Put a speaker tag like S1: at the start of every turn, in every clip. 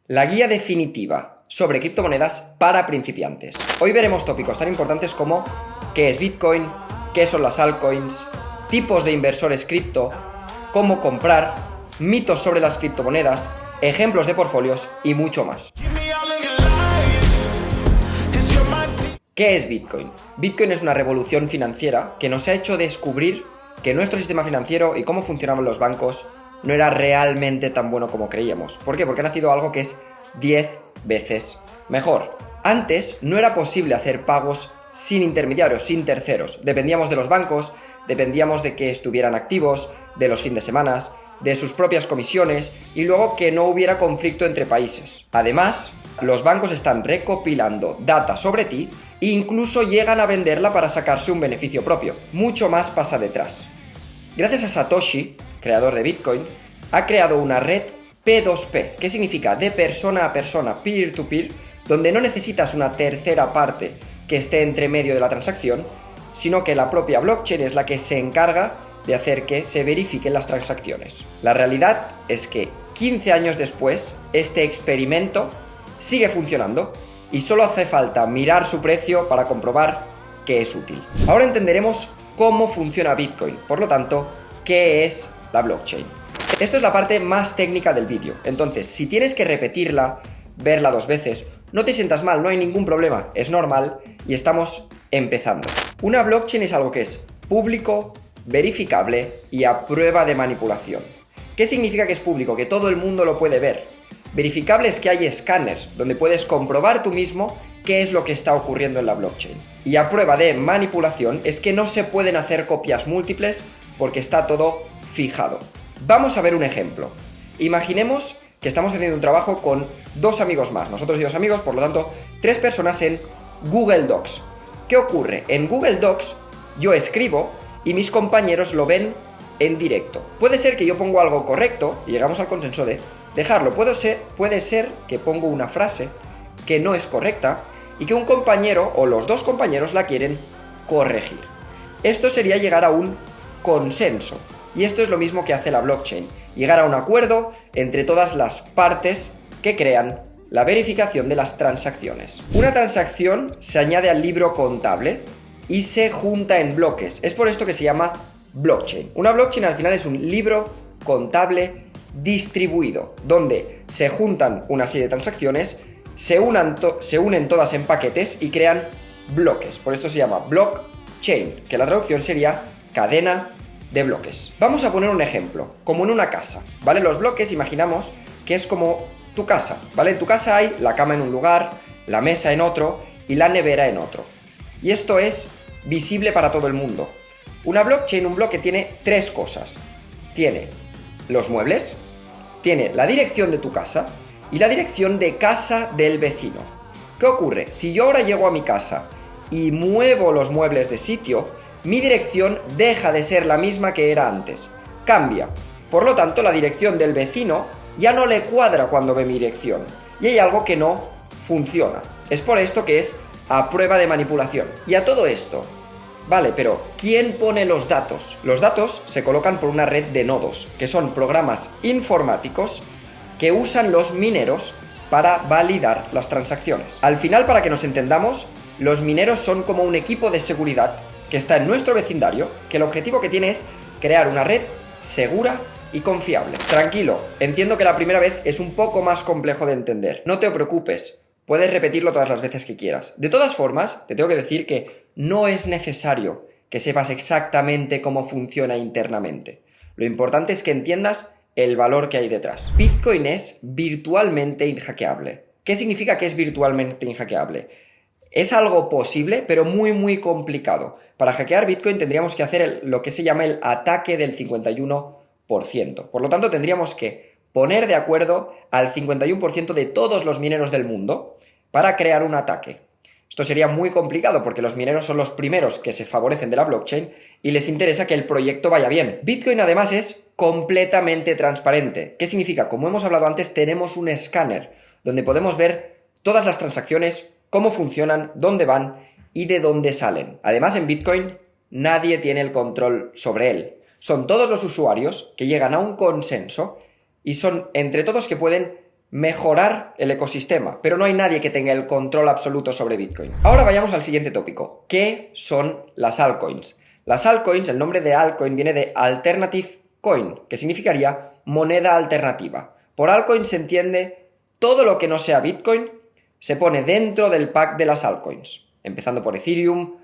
S1: la guía definitiva sobre criptomonedas para principiantes. Hoy veremos tópicos tan importantes como qué es Bitcoin, qué son las altcoins, tipos de inversores cripto, cómo comprar, mitos sobre las criptomonedas, ejemplos de portfolios y mucho más. ¿Qué es Bitcoin? Bitcoin es una revolución financiera que nos ha hecho descubrir que nuestro sistema financiero y cómo funcionaban los bancos no era realmente tan bueno como creíamos. ¿Por qué? Porque ha nacido algo que es 10 veces mejor. Antes no era posible hacer pagos sin intermediarios, sin terceros. Dependíamos de los bancos, dependíamos de que estuvieran activos, de los fines de semana, de sus propias comisiones y luego que no hubiera conflicto entre países. Además, los bancos están recopilando data sobre ti e incluso llegan a venderla para sacarse un beneficio propio. Mucho más pasa detrás. Gracias a Satoshi, creador de Bitcoin, ha creado una red P2P, que significa de persona a persona, peer-to-peer, donde no necesitas una tercera parte que esté entre medio de la transacción, sino que la propia blockchain es la que se encarga de hacer que se verifiquen las transacciones. La realidad es que 15 años después, este experimento sigue funcionando y solo hace falta mirar su precio para comprobar que es útil. Ahora entenderemos cómo funciona Bitcoin, por lo tanto, qué es la blockchain. Esto es la parte más técnica del vídeo, entonces si tienes que repetirla, verla 2 veces, no te sientas mal, no hay ningún problema, es normal y estamos empezando. Una blockchain es algo que es público, verificable y a prueba de manipulación. ¿Qué significa que es público? Que todo el mundo lo puede ver. Verificable es que hay escáneres donde puedes comprobar tú mismo qué es lo que está ocurriendo en la blockchain. Y a prueba de manipulación es que no se pueden hacer copias múltiples porque está todo fijado. Vamos a ver un ejemplo. Imaginemos que estamos haciendo un trabajo con 2 amigos más, nosotros y 2 amigos, por lo tanto, 3 personas en Google Docs. ¿Qué ocurre? En Google Docs yo escribo y mis compañeros lo ven en directo. Puede ser que yo pongo algo correcto y llegamos al consenso de dejarlo. Puede ser que pongo una frase que no es correcta y que un compañero o los 2 compañeros la quieren corregir. Esto sería llegar a un consenso. Y esto es lo mismo que hace la blockchain. Llegar a un acuerdo entre todas las partes que crean la verificación de las transacciones. Una transacción se añade al libro contable y se junta en bloques. Es por esto que se llama blockchain. Una blockchain al final es un libro contable distribuido, donde se juntan una serie de transacciones, se unen todas en paquetes y crean bloques. Por esto se llama blockchain, que la traducción sería cadena de bloques. Vamos a poner un ejemplo, como en una casa, ¿vale? Los bloques, imaginamos que es como tu casa, ¿vale? En tu casa hay la cama en un lugar, la mesa en otro y la nevera en otro. Y esto es visible para todo el mundo. Una blockchain, un bloque, tiene 3 cosas. Tiene los muebles, tiene la dirección de tu casa y la dirección de casa del vecino. ¿Qué ocurre? Si yo ahora llego a mi casa y muevo los muebles de sitio, mi dirección deja de ser la misma que era antes. Cambia. Por lo tanto, la dirección del vecino ya no le cuadra cuando ve mi dirección. Y hay algo que no funciona. Es por esto que es a prueba de manipulación. Y a todo esto, vale, pero ¿quién pone los datos? Los datos se colocan por una red de nodos, que son programas informáticos que usan los mineros para validar las transacciones. Al final, para que nos entendamos, los mineros son como un equipo de seguridad que está en nuestro vecindario, que el objetivo que tiene es crear una red segura y confiable. Tranquilo, entiendo que la primera vez es un poco más complejo de entender. No te preocupes, puedes repetirlo todas las veces que quieras. De todas formas, te tengo que decir que no es necesario que sepas exactamente cómo funciona internamente. Lo importante es que entiendas el valor que hay detrás. Bitcoin es virtualmente inhackeable. ¿Qué significa que es virtualmente inhackeable? Es algo posible, pero muy complicado. Para hackear Bitcoin tendríamos que hacer lo que se llama el ataque del 51%. Por lo tanto, tendríamos que poner de acuerdo al 51% de todos los mineros del mundo para crear un ataque. Esto sería muy complicado porque los mineros son los primeros que se favorecen de la blockchain y les interesa que el proyecto vaya bien. Bitcoin además es completamente transparente. ¿Qué significa? Como hemos hablado antes, tenemos un escáner donde podemos ver todas las transacciones, cómo funcionan, dónde van y de dónde salen. Además, en Bitcoin nadie tiene el control sobre él. Son todos los usuarios que llegan a un consenso y son entre todos que pueden mejorar el ecosistema, pero no hay nadie que tenga el control absoluto sobre Bitcoin. Ahora vayamos al siguiente tópico. ¿Qué son las altcoins? Las altcoins, el nombre de altcoin viene de Alternative Coin, que significaría moneda alternativa. Por altcoin se entiende todo lo que no sea Bitcoin, se pone dentro del pack de las altcoins, empezando por Ethereum,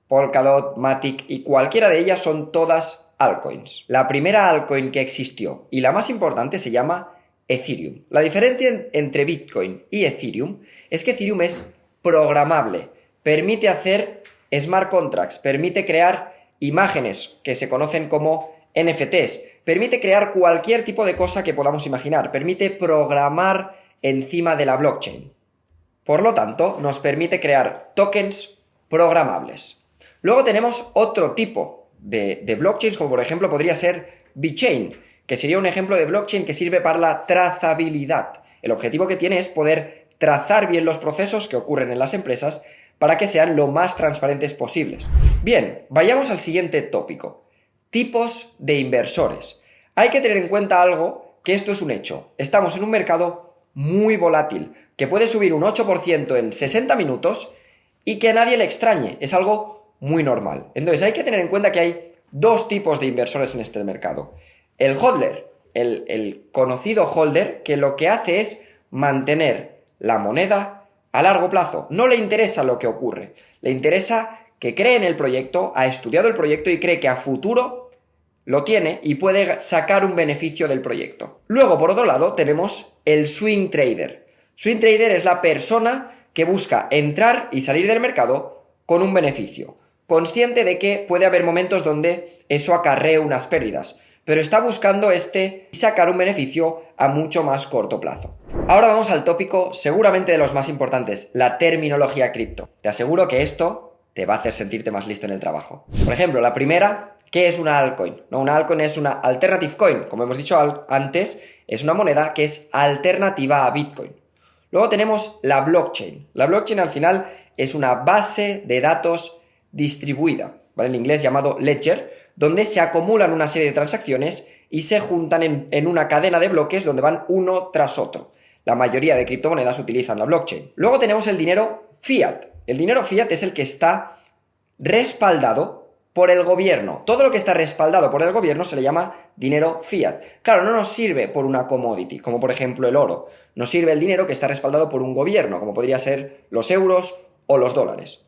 S1: Polkadot, Matic y cualquiera de ellas son todas altcoins. La primera altcoin que existió y la más importante se llama Ethereum. La diferencia entre Bitcoin y Ethereum es que Ethereum es programable, permite hacer smart contracts, permite crear imágenes que se conocen como NFTs, permite crear cualquier tipo de cosa que podamos imaginar, permite programar encima de la blockchain. Por lo tanto, nos permite crear tokens programables. Luego tenemos otro tipo de blockchains, como por ejemplo podría ser VeChain, que sería un ejemplo de blockchain que sirve para la trazabilidad. El objetivo que tiene es poder trazar bien los procesos que ocurren en las empresas para que sean lo más transparentes posibles. Bien, vayamos al siguiente tópico. Tipos de inversores. Hay que tener en cuenta algo, que esto es un hecho. Estamos en un mercado muy volátil, que puede subir un 8% en 60 minutos y que a nadie le extrañe. Es algo muy normal. Entonces hay que tener en cuenta que hay dos tipos de inversores en este mercado. El hodler, el conocido holder, que lo que hace es mantener la moneda a largo plazo. No le interesa lo que ocurre, le interesa que cree en el proyecto, ha estudiado el proyecto y cree que a futuro lo tiene y puede sacar un beneficio del proyecto. Luego, por otro lado, tenemos el swing trader. Swing trader es la persona que busca entrar y salir del mercado con un beneficio, consciente de que puede haber momentos donde eso acarree unas pérdidas, pero está buscando sacar un beneficio a mucho más corto plazo. Ahora vamos al tópico seguramente de los más importantes, la terminología cripto. Te aseguro que esto te va a hacer sentirte más listo en el trabajo. Por ejemplo, la primera, ¿qué es una altcoin? No, una altcoin es una alternative coin, como hemos dicho antes, es una moneda que es alternativa a Bitcoin. Luego tenemos la blockchain. La blockchain al final es una base de datos distribuida, ¿vale? En inglés llamado ledger, donde se acumulan una serie de transacciones y se juntan en una cadena de bloques donde van uno tras otro. La mayoría de criptomonedas utilizan la blockchain. Luego tenemos el dinero fiat. El dinero fiat es el que está respaldado por el gobierno. Todo lo que está respaldado por el gobierno se le llama dinero fiat. Claro, no nos sirve por una commodity, como por ejemplo el oro. Nos sirve el dinero que está respaldado por un gobierno, como podría ser los euros o los dólares.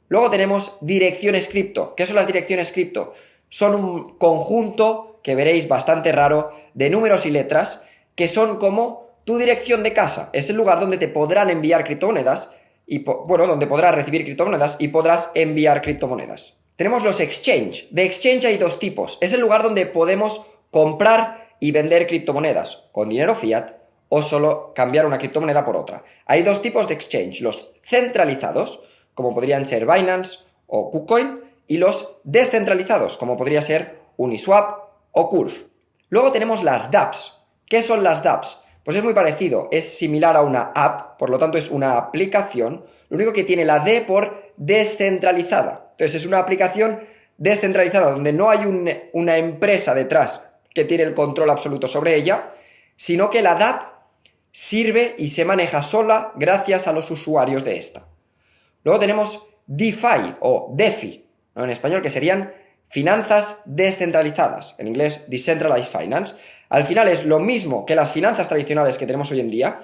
S1: Luego tenemos direcciones cripto. ¿Qué son las direcciones cripto? Son un conjunto, que veréis bastante raro, de números y letras que son como tu dirección de casa. Es el lugar donde te podrán enviar criptomonedas y, donde podrás recibir criptomonedas y podrás enviar criptomonedas. Tenemos los exchange. De exchange hay dos tipos. Es el lugar donde podemos comprar y vender criptomonedas con dinero fiat o solo cambiar una criptomoneda por otra. Hay dos tipos de exchange. Los centralizados, como podrían ser Binance o KuCoin, y los descentralizados, como podría ser Uniswap o Curve. Luego tenemos las dApps. ¿Qué son las dApps? Pues es muy parecido, es similar a una app, por lo tanto es una aplicación, lo único que tiene la D por descentralizada. Entonces es una aplicación descentralizada donde no hay una empresa detrás que tiene el control absoluto sobre ella, sino que la dApp sirve y se maneja sola gracias a los usuarios de esta. Luego tenemos DeFi o DeFi, ¿no? En español, que serían finanzas descentralizadas, en inglés Decentralized Finance. Al final es lo mismo que las finanzas tradicionales que tenemos hoy en día,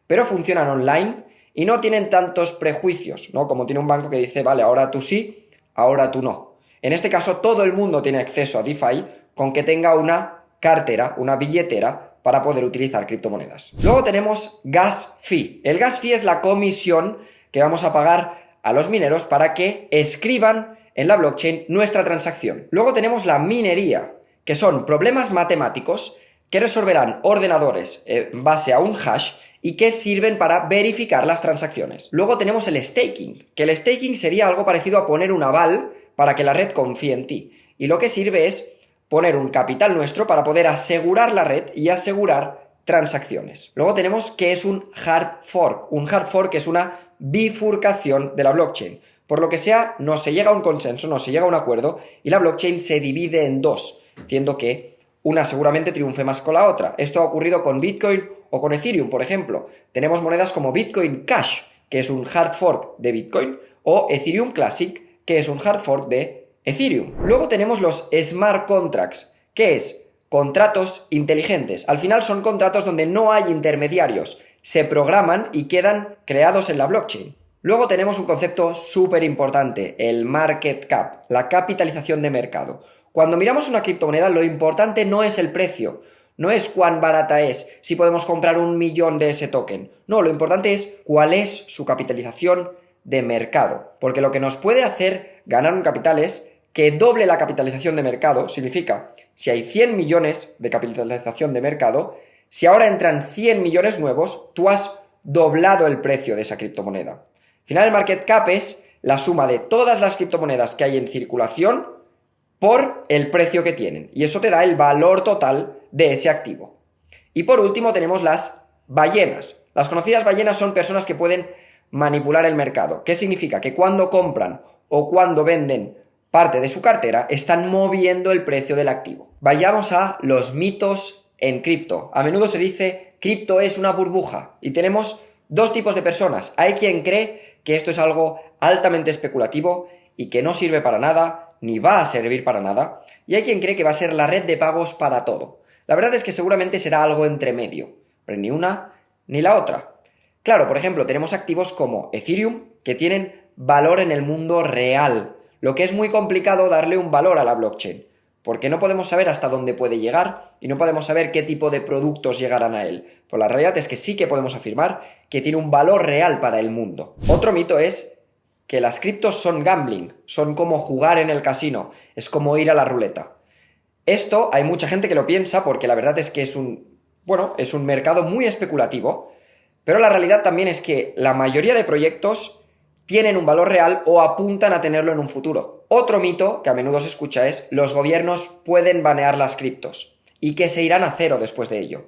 S1: pero funcionan online y no tienen tantos prejuicios, ¿no? Como tiene un banco que dice, vale, ahora tú sí, ahora tú no. En este caso, todo el mundo tiene acceso a DeFi con que tenga una cartera, una billetera, para poder utilizar criptomonedas. Luego tenemos gas fee. El gas fee es la comisión que vamos a pagar a los mineros para que escriban en la blockchain nuestra transacción. Luego tenemos la minería, que son problemas matemáticos que resolverán ordenadores en base a un hash y que sirven para verificar las transacciones. Luego tenemos el staking, que el staking sería algo parecido a poner un aval para que la red confíe en ti. Y lo que sirve es poner un capital nuestro para poder asegurar la red y asegurar transacciones. Luego tenemos que es un hard fork. Un hard fork es una bifurcación de la blockchain. Por lo que sea, no se llega a un consenso, no se llega a un acuerdo y la blockchain se divide en dos, haciendo que una seguramente triunfe más con la otra. Esto ha ocurrido con Bitcoin O con Ethereum, por ejemplo, tenemos monedas como Bitcoin Cash, que es un hard fork de Bitcoin, o Ethereum Classic, que es un hard fork de Ethereum. Luego tenemos los smart contracts, que es contratos inteligentes. Al final son contratos donde no hay intermediarios, se programan y quedan creados en la blockchain. Luego tenemos un concepto súper importante, el market cap, la capitalización de mercado. Cuando miramos una criptomoneda, lo importante no es el precio, no es cuán barata es, si podemos comprar 1 millón de ese token. No, lo importante es cuál es su capitalización de mercado. Porque lo que nos puede hacer ganar un capital es que doble la capitalización de mercado. Significa, si hay 100 millones de capitalización de mercado, si ahora entran 100 millones nuevos, tú has doblado el precio de esa criptomoneda. Al final, el market cap es la suma de todas las criptomonedas que hay en circulación por el precio que tienen. Y eso te da el valor total de ese activo. Y por último tenemos las ballenas. Las conocidas ballenas son personas que pueden manipular el mercado. ¿Qué significa? Que cuando compran o cuando venden parte de su cartera, están moviendo el precio del activo. Vayamos a los mitos en cripto. A menudo se dice, cripto es una burbuja. Y tenemos dos tipos de personas. Hay quien cree que esto es algo altamente especulativo y que no sirve para nada, ni va a servir para nada. Y hay quien cree que va a ser la red de pagos para todo. La verdad es que seguramente será algo entre medio, pero ni una ni la otra. Claro, por ejemplo, tenemos activos como Ethereum que tienen valor en el mundo real, lo que es muy complicado darle un valor a la blockchain, porque no podemos saber hasta dónde puede llegar y no podemos saber qué tipo de productos llegarán a él. Pero la realidad es que sí que podemos afirmar que tiene un valor real para el mundo. Otro mito es que las criptos son gambling, son como jugar en el casino, es como ir a la ruleta. Esto hay mucha gente que lo piensa porque la verdad es que es un mercado muy especulativo, pero la realidad también es que la mayoría de proyectos tienen un valor real o apuntan a tenerlo en un futuro. Otro mito que a menudo se escucha es los gobiernos pueden banear las criptos y que se irán a cero después de ello.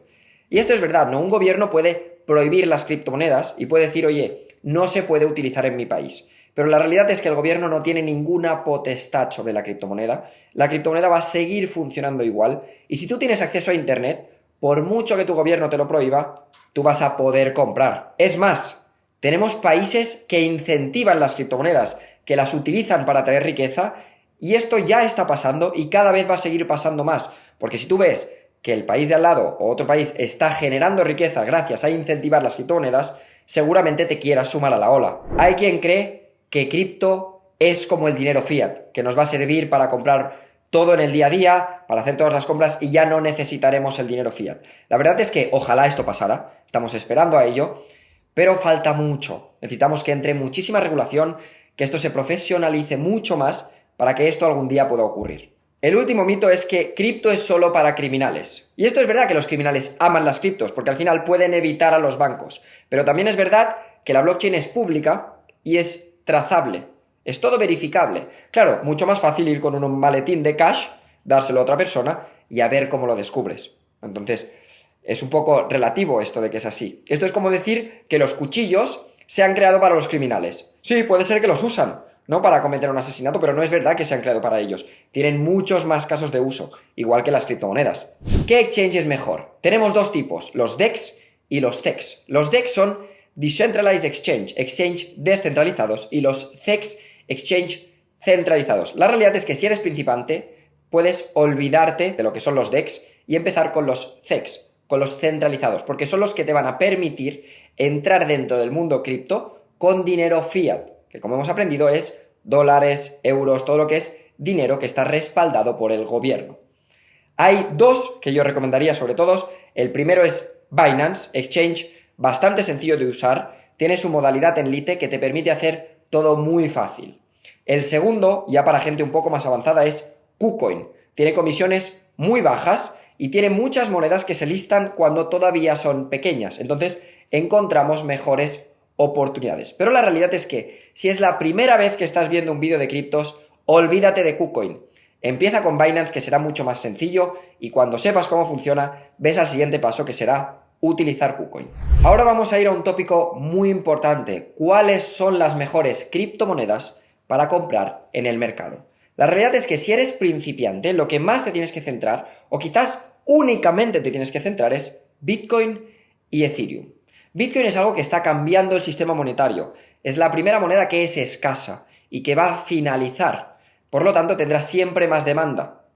S1: Y esto es verdad, ¿no? Un gobierno puede prohibir las criptomonedas y puede decir, oye, no se puede utilizar en mi país. Pero la realidad es que el gobierno no tiene ninguna potestad sobre la criptomoneda. La criptomoneda va a seguir funcionando igual. Y si tú tienes acceso a Internet, por mucho que tu gobierno te lo prohíba, tú vas a poder comprar. Es más, tenemos países que incentivan las criptomonedas, que las utilizan para traer riqueza, y esto ya está pasando y cada vez va a seguir pasando más. Porque si tú ves que el país de al lado o otro país está generando riqueza gracias a incentivar las criptomonedas, seguramente te quieras sumar a la ola. Hay quien cree que cripto es como el dinero fiat, que nos va a servir para comprar todo en el día a día, para hacer todas las compras y ya no necesitaremos el dinero fiat. La verdad es que ojalá esto pasara, estamos esperando a ello, pero falta mucho. Necesitamos que entre muchísima regulación, que esto se profesionalice mucho más para que esto algún día pueda ocurrir. El último mito es que cripto es solo para criminales. Y esto es verdad que los criminales aman las criptos, porque al final pueden evitar a los bancos. Pero también es verdad que la blockchain es pública y es trazable, es todo verificable. Claro, mucho más fácil ir con un maletín de cash, dárselo a otra persona y a ver cómo lo descubres. Entonces, es un poco relativo esto de que es así. Esto es como decir que los cuchillos se han creado para los criminales. Sí, puede ser que los usan, no para cometer un asesinato, pero no es verdad que se han creado para ellos. Tienen muchos más casos de uso, igual que las criptomonedas. ¿Qué exchange es mejor? Tenemos dos tipos, los DEX y los CEX. Los DEX son Decentralized Exchange descentralizados, y los CEX, Exchange centralizados. La realidad es que si eres principiante, puedes olvidarte de lo que son los DEX y empezar con los CEX, con los centralizados, porque son los que te van a permitir entrar dentro del mundo cripto con dinero fiat, que como hemos aprendido es dólares, euros, todo lo que es dinero que está respaldado por el gobierno. Hay dos que yo recomendaría sobre todos. El primero es Binance, exchange bastante sencillo de usar, tiene su modalidad en Lite que te permite hacer todo muy fácil. El segundo, ya para gente un poco más avanzada, es KuCoin. Tiene comisiones muy bajas y tiene muchas monedas que se listan cuando todavía son pequeñas. Entonces encontramos mejores oportunidades. Pero la realidad es que si es la primera vez que estás viendo un vídeo de criptos, olvídate de KuCoin. Empieza con Binance, que será mucho más sencillo, y cuando sepas cómo funciona, ves al siguiente paso, que será utilizar KuCoin. Ahora vamos a ir a un tópico muy importante. ¿Cuáles son las mejores criptomonedas para comprar en el mercado? La realidad es que si eres principiante, lo que más te tienes que centrar, o quizás únicamente te tienes que centrar, es Bitcoin, y Ethereum. Bitcoin es algo que está cambiando el sistema monetario. Es la primera moneda que es escasa y que va a finalizar. Por lo tanto, tendrá siempre más demanda.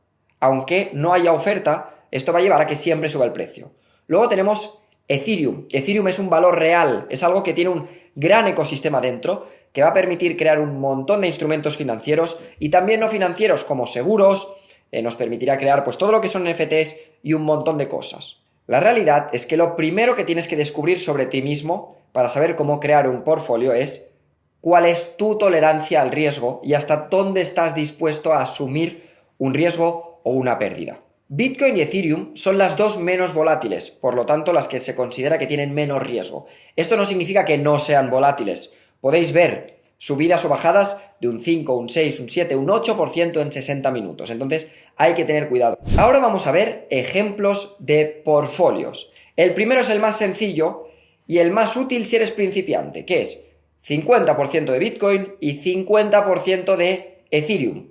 S1: Aunque no haya oferta, esto va a llevar a que siempre suba el precio. Luego tenemos Ethereum. Ethereum es un valor real, es algo que tiene un gran ecosistema dentro, que va a permitir crear un montón de instrumentos financieros y también no financieros como seguros, nos permitirá crear pues todo lo que son NFTs y un montón de cosas. La realidad es que lo primero que tienes que descubrir sobre ti mismo para saber cómo crear un portfolio es cuál es tu tolerancia al riesgo y hasta dónde estás dispuesto a asumir un riesgo o una pérdida. Bitcoin y Ethereum son las dos menos volátiles, por lo tanto las que se considera que tienen menos riesgo. Esto no significa que no sean volátiles. Podéis ver subidas o bajadas de un 5, un 6, un 7, un 8% en 60 minutos. Entonces hay que tener cuidado. Ahora vamos a ver ejemplos de portfolios. El primero es el más sencillo y el más útil si eres principiante, que es 50% de Bitcoin y 50% de Ethereum.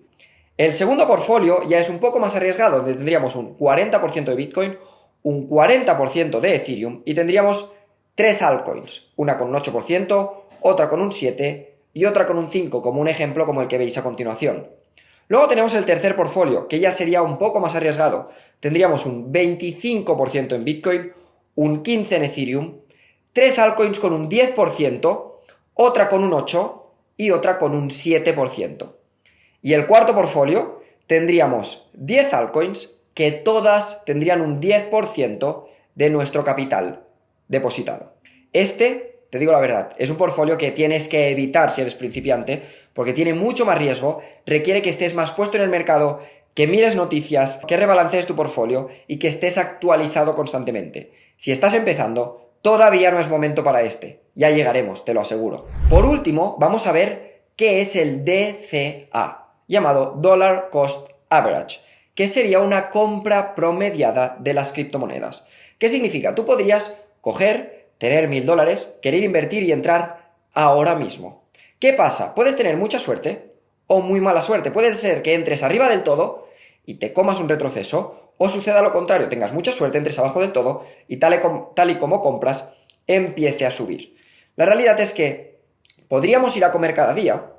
S1: El segundo portfolio ya es un poco más arriesgado, donde tendríamos un 40% de Bitcoin, un 40% de Ethereum y tendríamos tres altcoins, una con un 8%, otra con un 7% y otra con un 5%, como un ejemplo como el que veis a continuación. Luego tenemos el tercer portfolio, que ya sería un poco más arriesgado. Tendríamos un 25% en Bitcoin, un 15% en Ethereum, tres altcoins con un 10%, otra con un 8% y otra con un 7%. Y el cuarto portfolio tendríamos 10 altcoins que todas tendrían un 10% de nuestro capital depositado. Te digo la verdad, es un portfolio que tienes que evitar si eres principiante, porque tiene mucho más riesgo, requiere que estés más puesto en el mercado, que mires noticias, que rebalancees tu portfolio y que estés actualizado constantemente. Si estás empezando, todavía no es momento para este. Ya llegaremos, te lo aseguro. Por último, vamos a ver qué es el DCA, llamado Dollar Cost Average, que sería una compra promediada de las criptomonedas. ¿Qué significa? Tú podrías tener $1000, querer invertir y entrar ahora mismo. ¿Qué pasa? Puedes tener mucha suerte o muy mala suerte. Puede ser que entres arriba del todo y te comas un retroceso, o suceda lo contrario, tengas mucha suerte, entres abajo del todo y tal y como compras, empiece a subir. La realidad es que podríamos ir a comer cada día,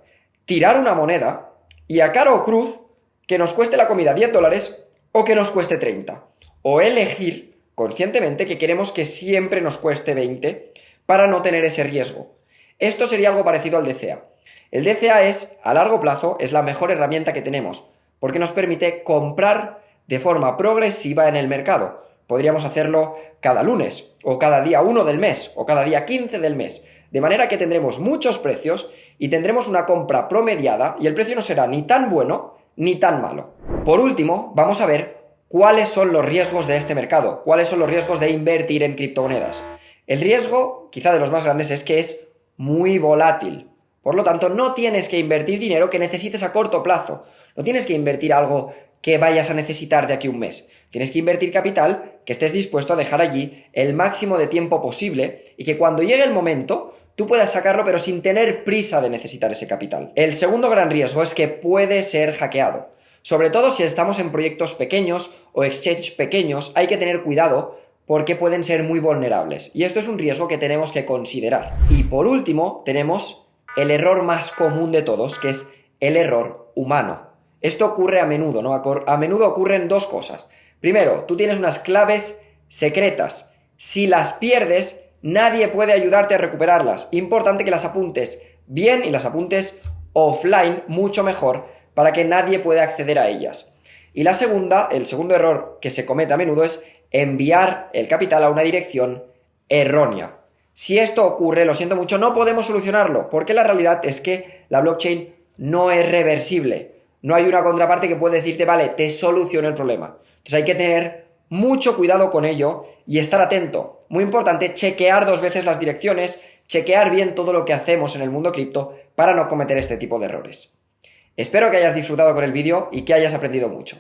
S1: tirar una moneda y a cara o cruz que nos cueste la comida $10 o que nos cueste 30. O elegir conscientemente que queremos que siempre nos cueste 20 para no tener ese riesgo. Esto sería algo parecido al DCA. El DCA a largo plazo, es la mejor herramienta que tenemos, porque nos permite comprar de forma progresiva en el mercado. Podríamos hacerlo cada lunes, o cada día 1 del mes, o cada día 15 del mes, de manera que tendremos muchos precios y tendremos una compra promediada y el precio no será ni tan bueno ni tan malo. Por último, vamos a ver cuáles son los riesgos de este mercado, cuáles son los riesgos de invertir en criptomonedas. El riesgo, quizá de los más grandes, es que es muy volátil. Por lo tanto, no tienes que invertir dinero que necesites a corto plazo. No tienes que invertir algo que vayas a necesitar de aquí a un mes. Tienes que invertir capital que estés dispuesto a dejar allí el máximo de tiempo posible y que cuando llegue el momento tú puedas sacarlo pero sin tener prisa de necesitar ese capital. El segundo gran riesgo es que puede ser hackeado. Sobre todo si estamos en proyectos pequeños o exchange pequeños, hay que tener cuidado porque pueden ser muy vulnerables. Y esto es un riesgo que tenemos que considerar. Y por último, tenemos el error más común de todos, que es el error humano. Esto ocurre a menudo, ¿no? A menudo ocurren dos cosas. Primero, tú tienes unas claves secretas. Si las pierdes, nadie puede ayudarte a recuperarlas. Importante que las apuntes bien y las apuntes offline mucho mejor para que nadie pueda acceder a ellas. Y el segundo error que se comete a menudo es enviar el capital a una dirección errónea. Si esto ocurre, lo siento mucho, no podemos solucionarlo, porque la realidad es que la blockchain no es reversible. No hay una contraparte que puede decirte, vale, te soluciono el problema. Entonces hay que tener mucho cuidado con ello y estar atento. Muy importante, chequear 2 veces las direcciones, chequear bien todo lo que hacemos en el mundo cripto para no cometer este tipo de errores. Espero que hayas disfrutado con el vídeo y que hayas aprendido mucho.